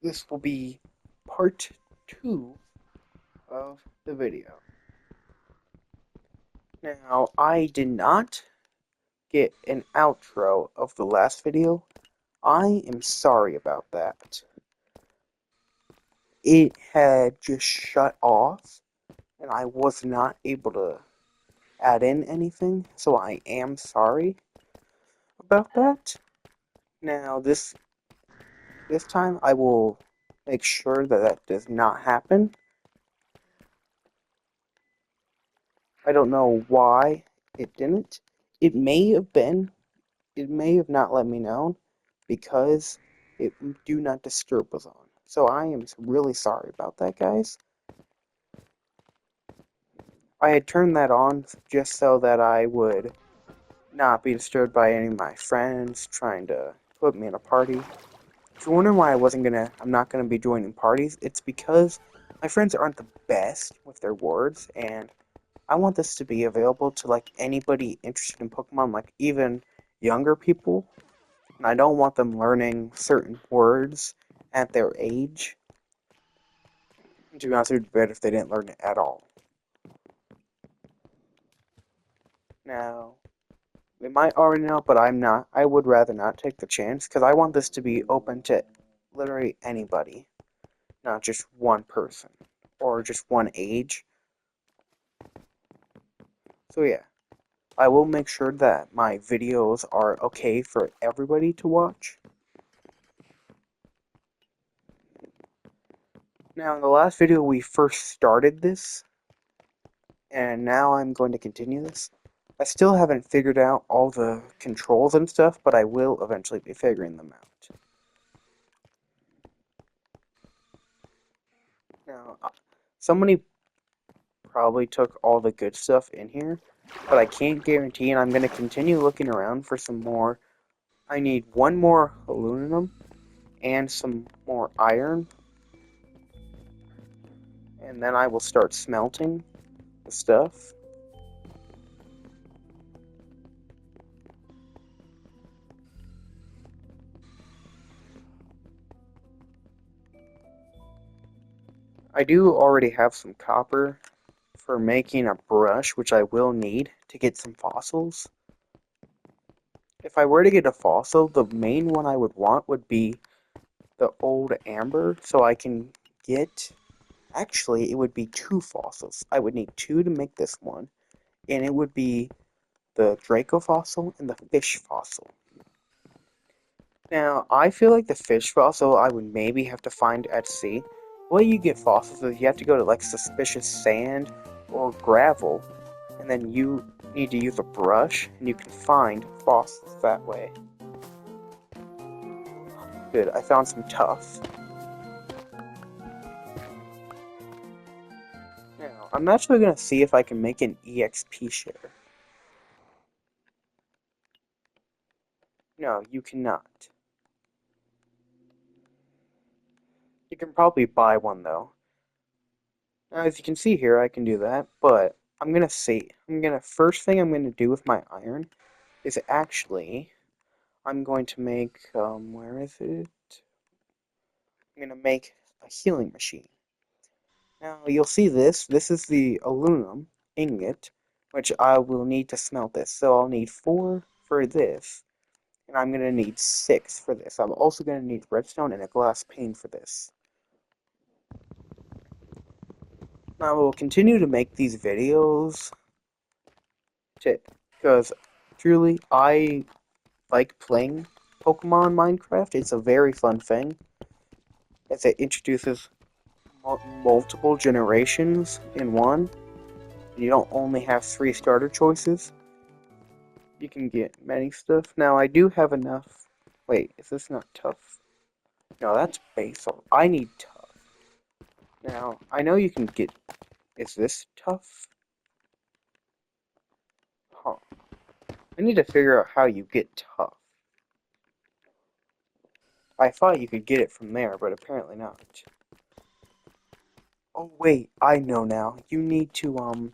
this will be part 2 of the video. Now, I did not get an outro of the last video. I am sorry about that. It had just shut off, and I was not able to add in anything, so I am sorry about that. Now, this time I will make sure that that does not happen. I don't know why it didn't. It may have been, it may have not let me know because it do not disturb was on. So I am really sorry about that, guys. I had turned that on just so that I would not be disturbed by any of my friends trying to put me in a party. If you're wondering why I'm not gonna be joining parties, it's because my friends aren't the best with their words, and I want this to be available to like anybody interested in Pokemon, like even younger people. And I don't want them learning certain words at their age. To be honest, it would be better if they didn't learn it at all. Now, they might already know, but I'm not. I would rather not take the chance because I want this to be open to literally anybody, not just one person or just one age. So yeah, I will make sure that my videos are okay for everybody to watch. Now, in the last video, we first started this, and now I'm going to continue this. I still haven't figured out all the controls and stuff, but I will eventually be figuring them out. Now, somebody probably took all the good stuff in here, but I can't guarantee, and I'm going to continue looking around for some more. I need one more aluminum and some more iron, and then I will start smelting the stuff. I do already have some copper for making a brush, which I will need to get some fossils. If I were to get a fossil, the main one I would want would be the old amber, so I can get... Actually, it would be two fossils. I would need two to make this one, and it would be the Draco fossil and the fish fossil. Now, I feel like the fish fossil I would maybe have to find at sea. The way you get fossils is you have to go to like suspicious sand or gravel, and then you need to use a brush, and you can find fossils that way. Good, I found some tuff. Now, I'm actually going to see if I can make an EXP share. No, you cannot. You can probably buy one though. Now, as you can see here, I can do that, but I'm gonna see. First thing I'm gonna do with my iron is actually, I'm going to make, where is it? I'm gonna make a healing machine. Now, you'll see this. This is the aluminum ingot, which I will need to smelt this. So I'll need 4 for this, and I'm gonna need 6 for this. I'm also gonna need redstone and a glass pane for this. I will continue to make these videos because truly I like playing Pokemon Minecraft. It's a very fun thing as it introduces multiple generations in one. You don't only have 3 starter choices. You can get many stuff. Now I do have enough. Wait, is this not tough? No, that's basal. I need tough. Now, I know you can get... Is this tough? Huh. I need to figure out how you get tough. I thought you could get it from there, but apparently not. Oh wait, I know now. You need to,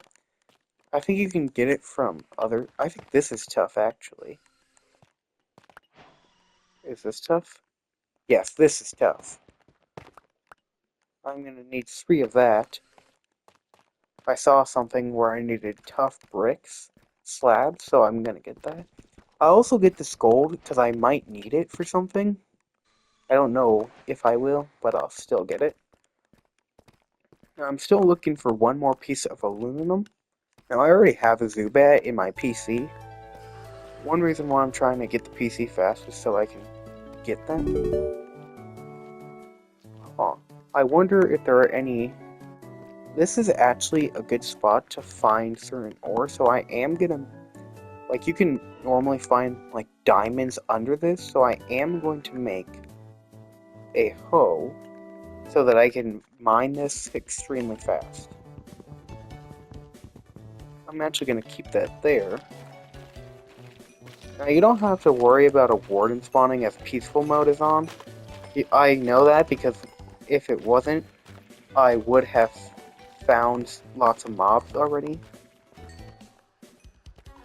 I think you can get it from other... I think this is tough, actually. Is this tough? Yes, this is tough. I'm gonna need 3 of that. I saw something where I needed tough bricks, slabs, so I'm gonna get that. I'll also get this gold because I might need it for something. I don't know if I will, but I'll still get it. Now, I'm still looking for one more piece of aluminum. Now, I already have a Zubat in my PC. One reason why I'm trying to get the PC fast is so I can get them. Huh. I wonder if there are any... This is actually a good spot to find certain ore, so I am gonna... Like, you can normally find, like, diamonds under this, so I am going to make a hoe so that I can mine this extremely fast. I'm actually going to keep that there. Now, you don't have to worry about a warden spawning if peaceful mode is on. I know that because if it wasn't, I would have found lots of mobs already.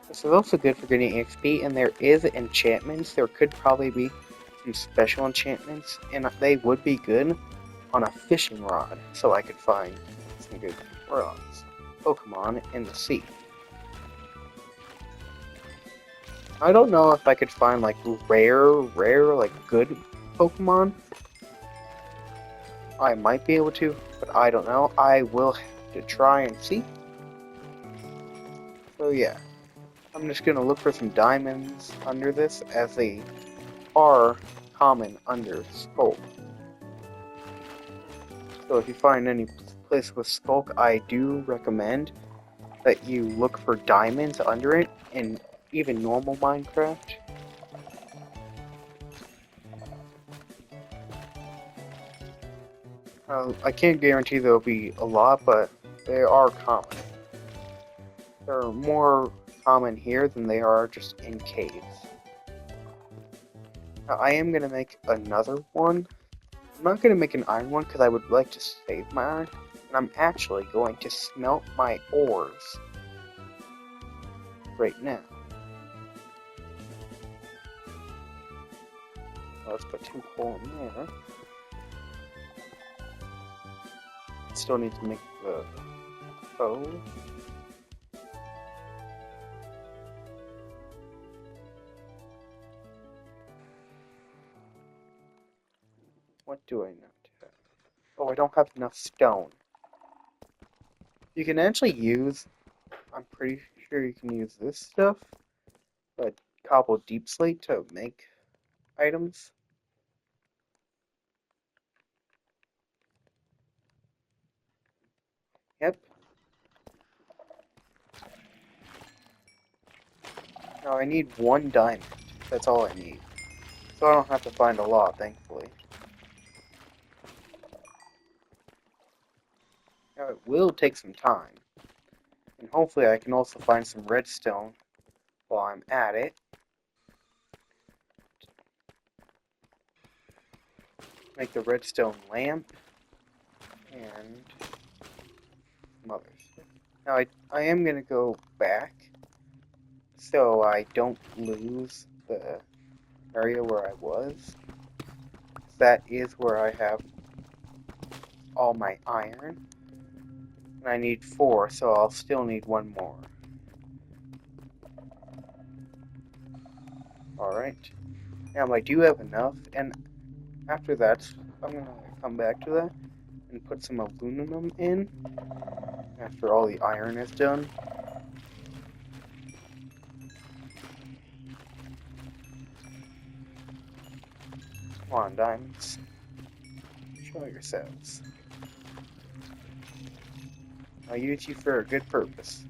This is also good for getting XP, and there is enchantments. There could probably be some special enchantments, and they would be good on a fishing rod, so I could find some good rods. Pokemon in the sea. I don't know if I could find like rare, like good Pokemon. I might be able to, but I don't know. I will have to try and see. So yeah, I'm just gonna look for some diamonds under this, as they are common under Skulk. So if you find any place with Skulk, I do recommend that you look for diamonds under it in even normal Minecraft. I can't guarantee there'll be a lot, but they are common. They're more common here than they are just in caves. Now, I am going to make another one. I'm not going to make an iron one because I would like to save my iron. And I'm actually going to smelt my ores right now. Let's put 2 coal in there. Still need to make the bow. What do I not have? Oh, I don't have enough stone. You can actually use, I'm pretty sure you can use this stuff, but cobble deep slate to make items. Yep. Now I need 1 diamond. That's all I need. So I don't have to find a lot, thankfully. Now it will take some time. And hopefully I can also find some redstone while I'm at it. Make the redstone lamp. And some others. Now I am going to go back so I don't lose the area where I was. That is where I have all my iron. And I need 4, so I'll still need 1 more. Alright. Now I do have enough, and after that, I'm going to come back to that and put some aluminum in after all the iron is done. Come on, diamonds. Show yourselves. I'll use you for a good purpose.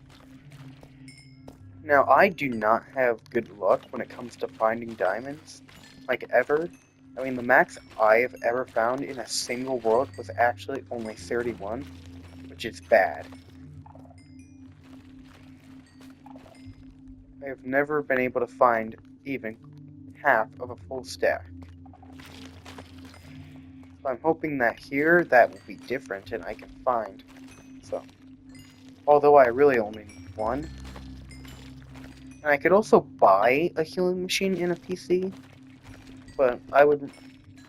Now, I do not have good luck when it comes to finding diamonds. Like, ever. I mean, the max I have ever found in a single world was actually only 31, which is bad. I have never been able to find even half of a full stack. So I'm hoping that here, that will be different and I can find some. Although I really only need 1. And I could also buy a healing machine in a PC, but I would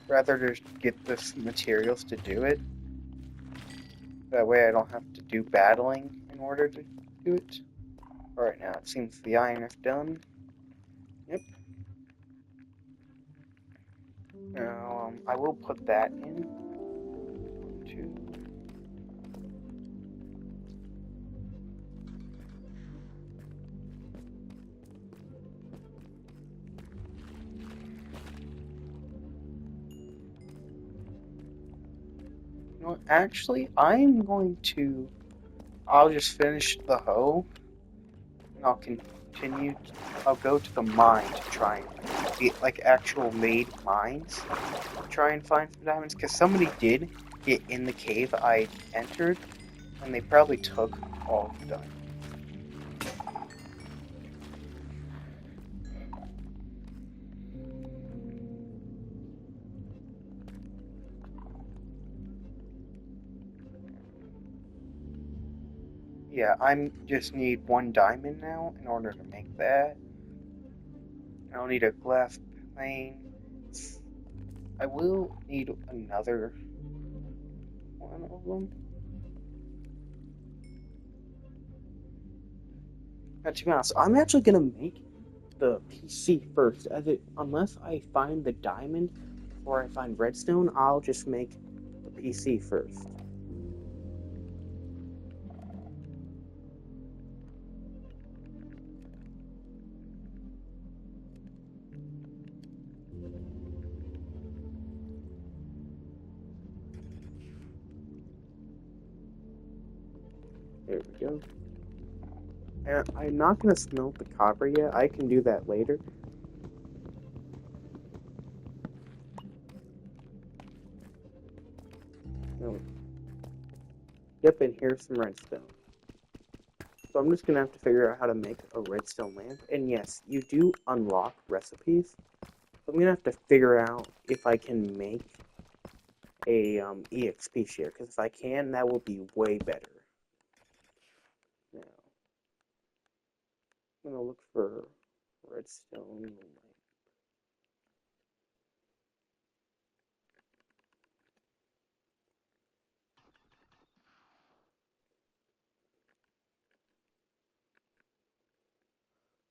rather just get the materials to do it. That way I don't have to do battling in order to do it. Alright, now it seems the iron is done. Yep. Now, I will put that in. 1, 2. You know what, actually, I'll just finish the hoe, and I'll go to the mine to try and get, like, actual made mines, to try and find some diamonds, because somebody did get in the cave I entered, and they probably took all the diamonds. Yeah, I just need 1 diamond now in order to make that. I'll need a glass plane. I will need another one of them. Now, to be honest, I'm actually gonna make the PC first, unless I find the diamond or I find redstone, I'll just make the PC first. There we go. And I'm not gonna smelt the copper yet. I can do that later. No. Yep, and here's some redstone. So I'm just gonna have to figure out how to make a redstone lamp. And yes, you do unlock recipes. So I'm gonna have to figure out if I can make a EXP share, because if I can, that will be way better. Now, I'm gonna look for redstone.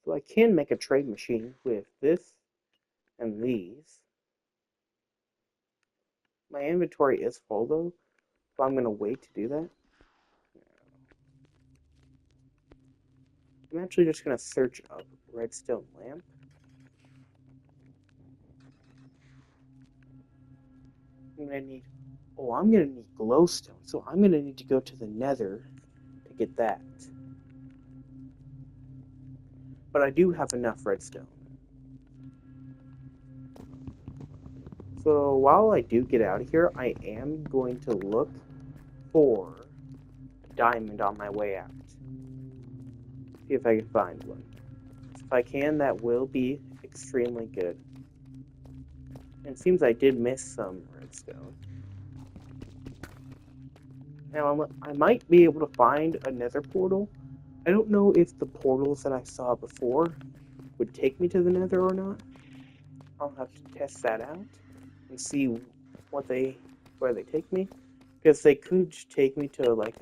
So I can make a trade machine with this and these. My inventory is full though, so I'm gonna wait to do that. I'm actually just gonna search up redstone lamp. I'm gonna need glowstone, so I'm gonna need to go to the nether to get that. But I do have enough redstone. So while I do get out of here, I am going to look for a diamond on my way out. See if I can find one. If I can, that will be extremely good. And it seems I did miss some redstone. Now, I might be able to find a nether portal. I don't know if the portals that I saw before would take me to the nether or not. I'll have to test that out and see where they take me. Because they could take me to like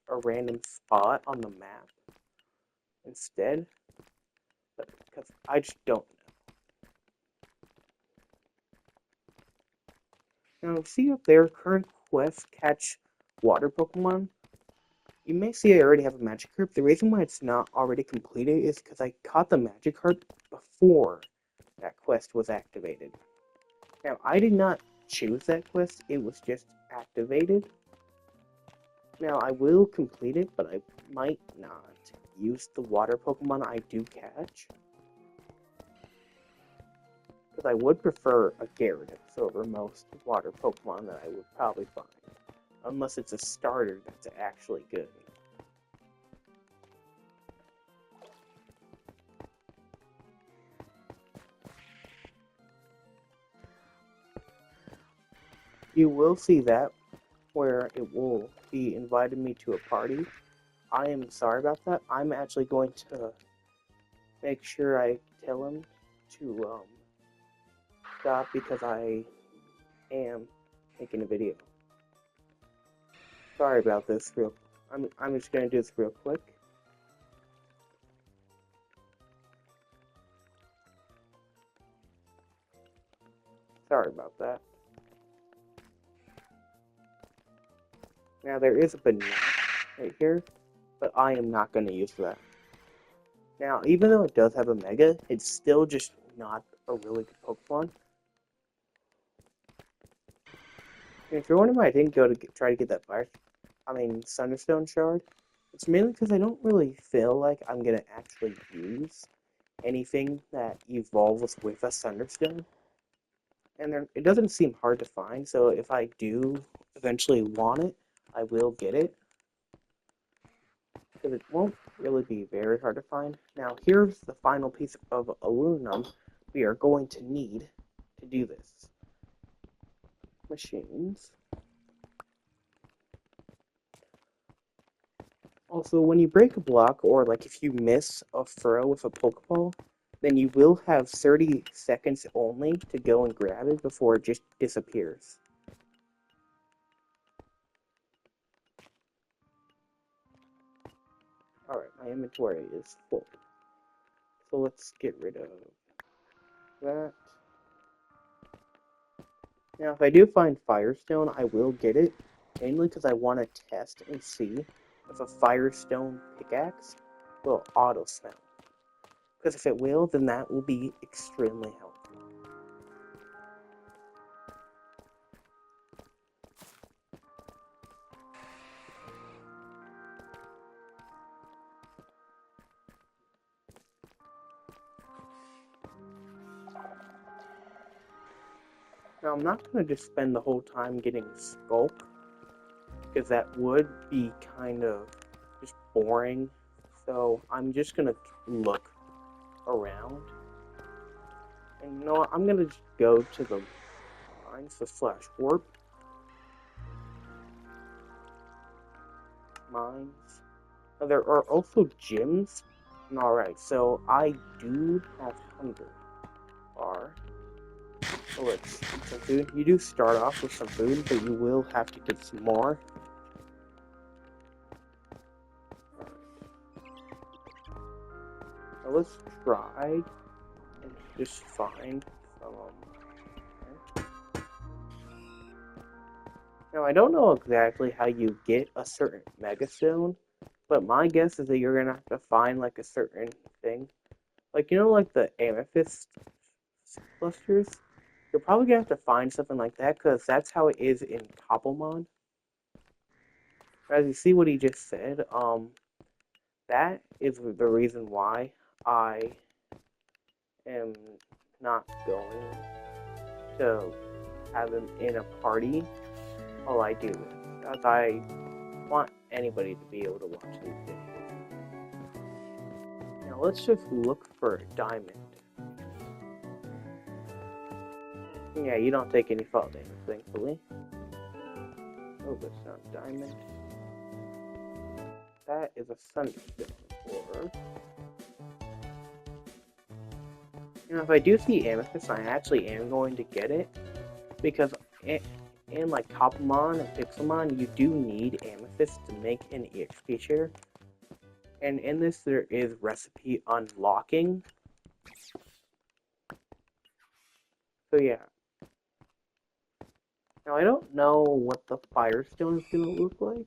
a random spot on the map instead. But because I just don't know. Now, see up there, current quest catch water Pokemon. You may see I already have a Magikarp. The reason why it's not already completed is because I caught the Magikarp before that quest was activated. Now, I did not choose that quest, it was just activated. Now, I will complete it, but I might not use the water Pokemon I do catch. Because I would prefer a Gyarados over most water Pokemon that I would probably find. Unless it's a starter that's actually good. You will see that where it will be invited me to a party. I am sorry about that. I'm actually going to make sure I tell him to stop because I am making a video. Sorry about this. I'm just gonna do this real quick. Sorry about that. Now there is a banana right here, but I am not gonna use that. Now, even though it does have a Mega, it's still just not a really good Pokemon. And if you're wondering why I didn't go to try to get that Thunderstone Shard, it's mainly because I don't really feel like I'm gonna actually use anything that evolves with a Thunderstone. And it doesn't seem hard to find, so if I do eventually want it, I will get it. Because it won't really be very hard to find. Now, here's the final piece of aluminum we are going to need to do this. Machines. Also, when you break a block, or like if you miss a throw with a Pokeball, then you will have 30 seconds only to go and grab it before it just disappears. Alright, my inventory is full. So let's get rid of that. Now, if I do find Firestone, I will get it, mainly because I want to test and see if a Firestone pickaxe will auto-smell. Because if it will, then that will be extremely helpful. Now, I'm not going to just spend the whole time getting Sculp, because that would be kind of just boring. So I'm just going to look around. And you know what? I'm going to just go to the mines, the Flash Warp. Mines. Now, there are also gyms. Alright, so I do have hunger bar. So let's eat some food. You do start off with some food, but you will have to get some more. Now let's try and just find some. Now I don't know exactly how you get a certain Megastone, but my guess is that you're gonna have to find like a certain thing. Like, you know, like the amethyst clusters? You're probably gonna have to find something like that, because that's how it is in Cobblemon. As you see what he just said, that is the reason why I am not going to have him in a party while I do this, as I want anybody to be able to watch these videos. Now let's just look for a diamond. Yeah, you don't take any fall damage, thankfully. Oh, that's not a diamond. That is a Thunderstone ore. You know, if I do see amethyst, I actually am going to get it, because in like Cobblemon and Pixelmon, you do need amethyst to make an EXP share. And in this, there is recipe unlocking. So yeah. Now I don't know what the Firestone is going to look like.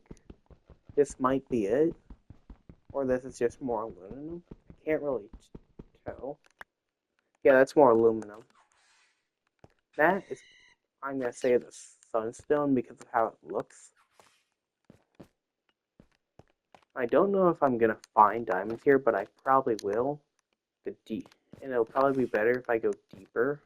This might be it. Or this is just more aluminum. I can't really tell. Yeah, that's more aluminum. That is, I'm going to say, the Sunstone because of how it looks. I don't know if I'm going to find diamonds here, but I probably will. And it'll probably be better if I go deeper.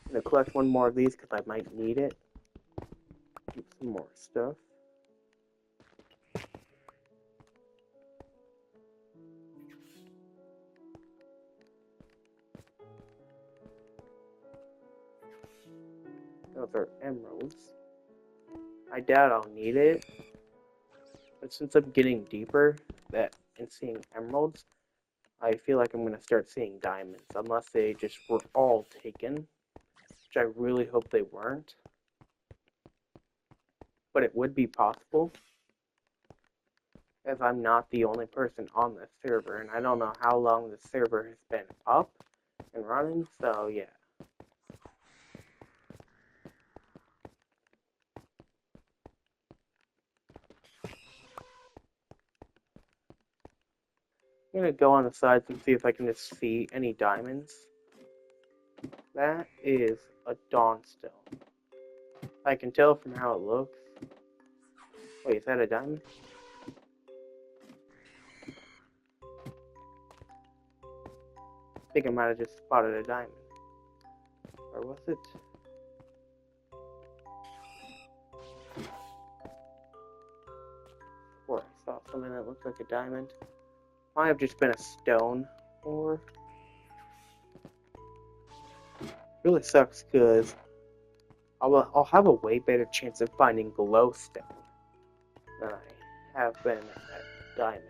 I'm going to collect one more of these because I might need it. Keep some more stuff. Those are emeralds. I doubt I'll need it. But since I'm getting deeper and seeing emeralds, I feel like I'm going to start seeing diamonds, unless they just were all taken, which I really hope they weren't. But it would be possible, as I'm not the only person on this server, and I don't know how long this server has been up and running, so yeah. I'm going to go on the sides and see if I can just see any diamonds. That is a dawnstone. I can tell from how it looks. Wait, is that a diamond? I think I might have just spotted a diamond. Or was it? Or I saw something that looked like a diamond. Might have just been a stone. Or... really sucks because I'll have a way better chance of finding glowstone than I have been at diamonds.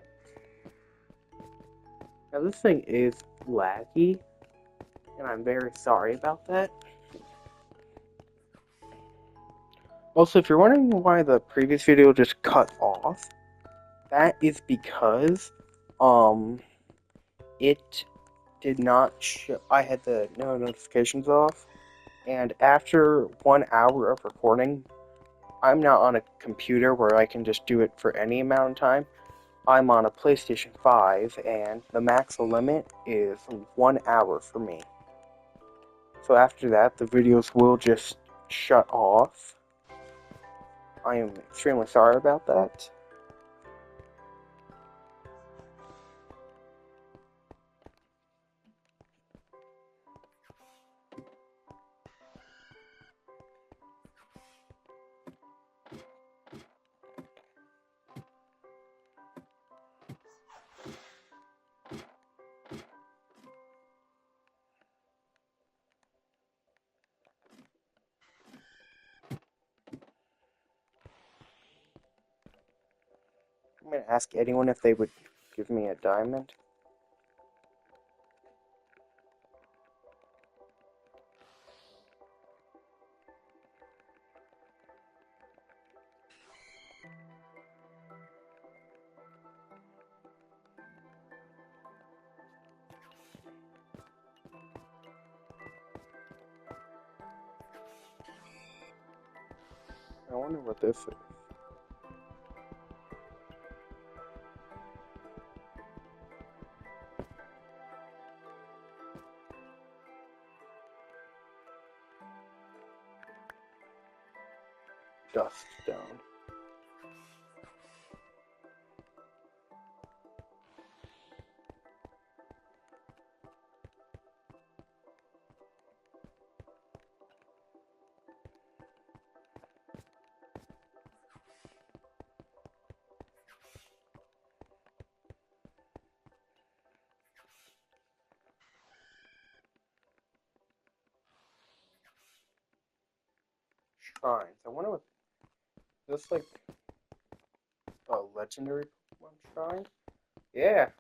Now this thing is laggy, and I'm very sorry about that. Also, if you're wondering why the previous video just cut off, that is because, it did not show, I had the no notifications off, and after 1 hour of recording, I'm not on a computer where I can just do it for any amount of time. I'm on a PlayStation 5, and the max limit is 1 hour for me. So after that, the videos will just shut off. I am extremely sorry about that. I'm going to ask anyone if they would give me a diamond. I wonder what this is. Dust stone. Shrines. I wonder what this, like, a legendary Pokemon shrine? Yeah.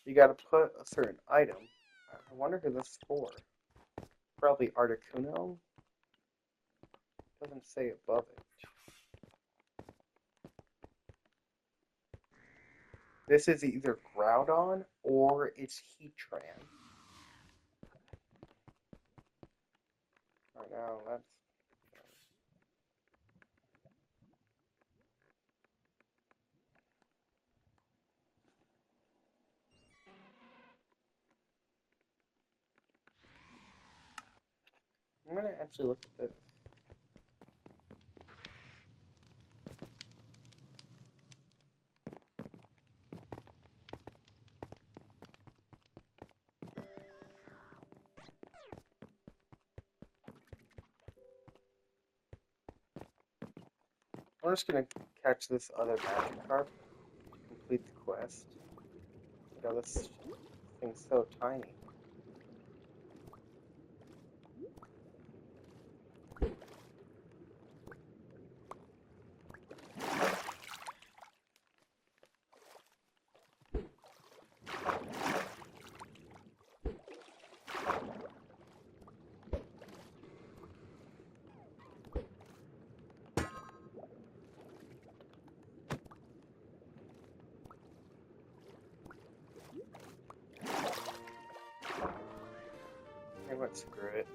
You gotta put a certain item. I wonder who this is for. Probably Articuno? Doesn't say above it. This is either Groudon or it's Heatran. Right now, that's... I'm gonna actually look at this. I'm just gonna catch this other Magikarp to complete the quest. You know, this thing's so tiny. You know what? Screw it.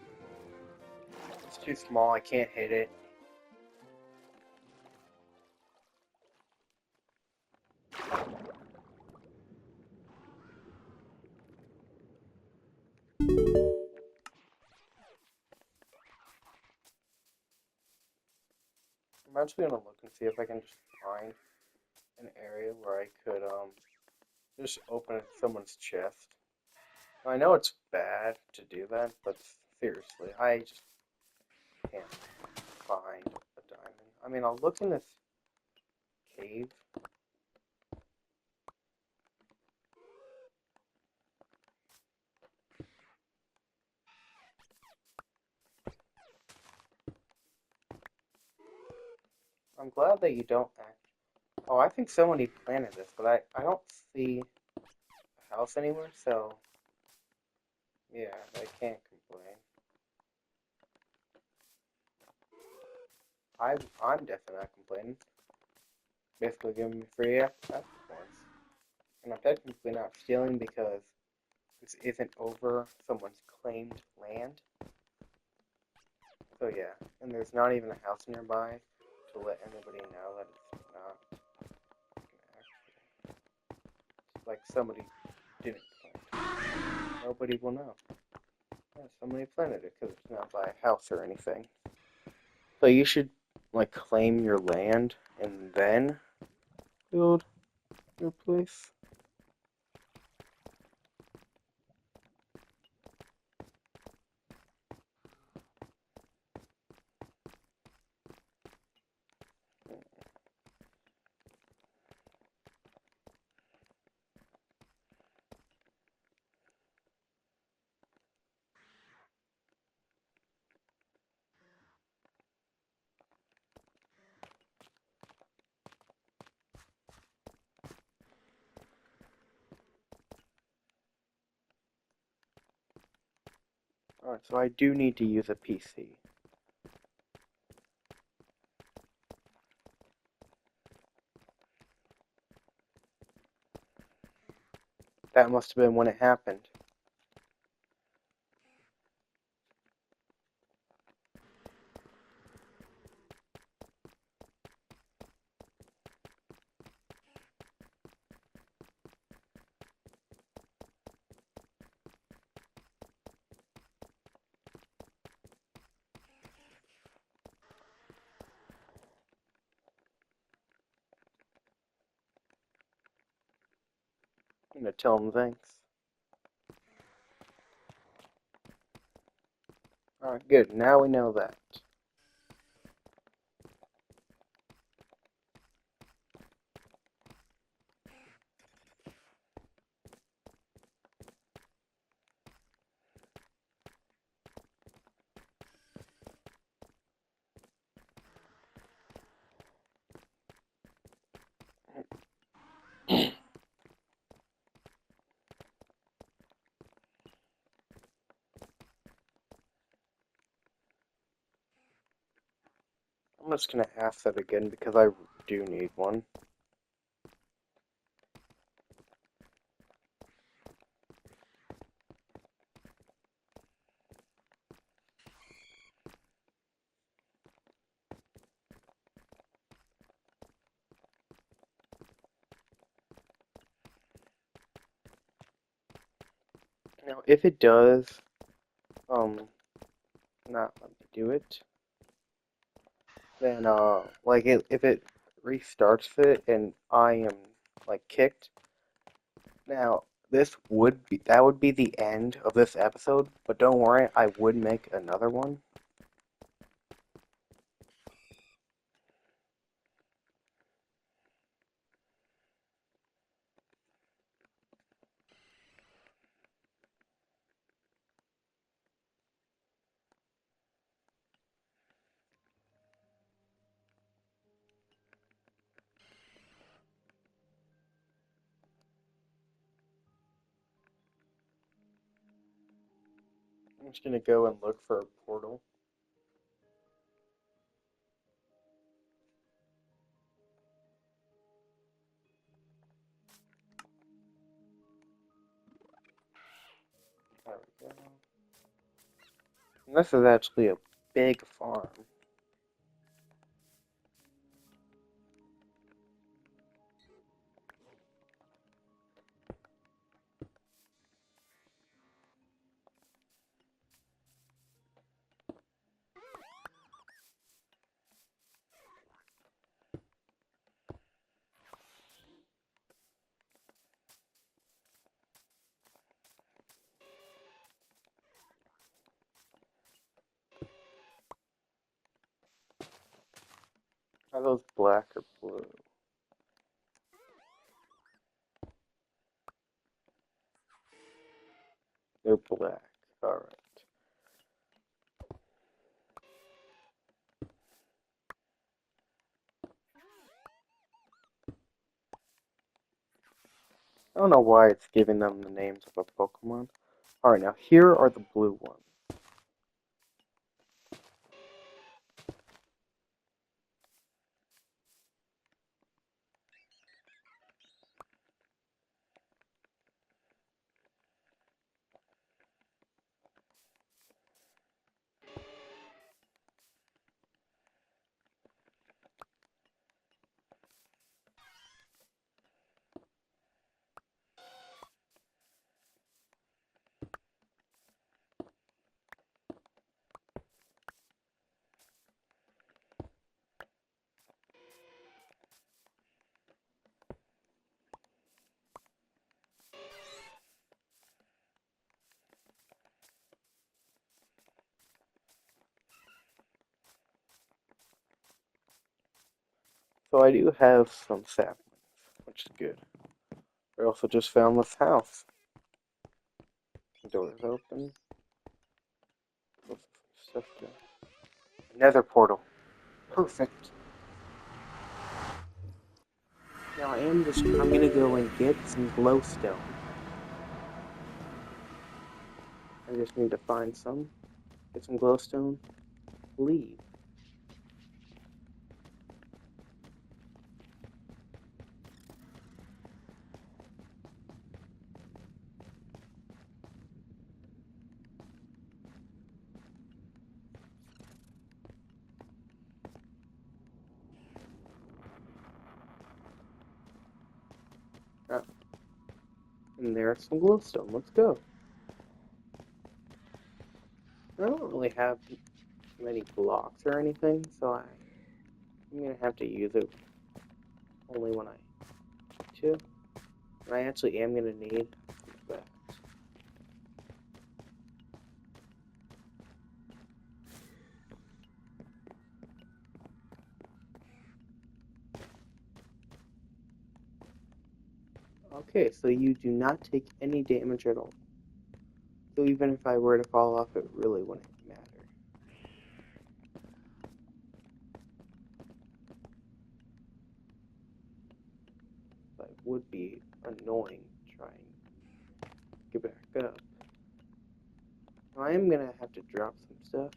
It's too small. I can't hit it. I'm actually gonna look and see if I can just find an area where I could just open someone's chest. I know it's bad to do that, but seriously, I just can't find a diamond. I mean, I'll look in this cave. I'm glad that you don't act. Oh, I think somebody planted this, but I don't see a house anywhere, so yeah, I can't complain. I'm definitely not complaining. Basically giving me free access points. And I'm technically not stealing because this isn't over someone's claimed land. So yeah, and there's not even a house nearby to let anybody know that it's not actually like somebody didn't plant it. Nobody will know. Yeah, somebody planted it because it's not by a house or anything. So you should like claim your land and then build your place. Alright, so I do need to use a PC. That must have been when it happened. I'm gonna tell them thanks. Alright, good. Now we know that. I'm just gonna ask that again because I do need one. Now, if it does, um, not let me do it, then, like, if it restarts it and I am, like, kicked, now, that would be the end of this episode, but don't worry, I would make another one. I'm just gonna go and look for a portal. There we go. This is actually a big farm. Are those black or blue? They're black. Alright. I don't know why it's giving them the names of a Pokemon. Alright, now here are the blue ones. So I do have some saplings, which is good. I also just found this house. The door is open. Stuff to... Nether portal. Perfect. Now I'm gonna go and get some glowstone. I just need to find some. Get some glowstone. Leave. Ah, and there's some glowstone. Let's go. I don't really have many blocks or anything, so I'm gonna have to use it only when I need to. And I actually am gonna need that. Okay, so you do not take any damage at all. So even if I were to fall off, it really wouldn't matter. But it would be annoying trying to get back up. I am gonna have to drop some stuff.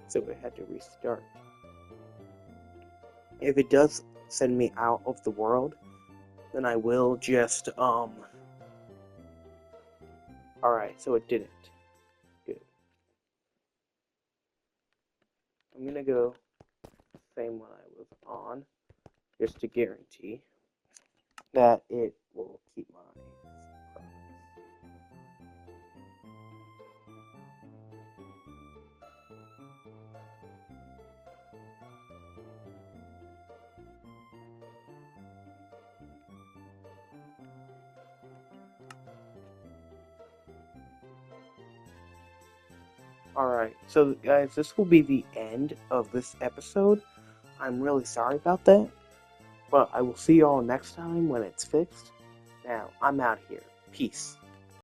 So it had to restart. If it does send me out of the world, then I will just, Alright, so it didn't. Good. I'm gonna go same one I was on, just to guarantee that it will keep my progress. Alright, so guys, this will be the end of this episode. I'm really sorry about that, but I will see y'all next time when it's fixed. Now, I'm out here. Peace.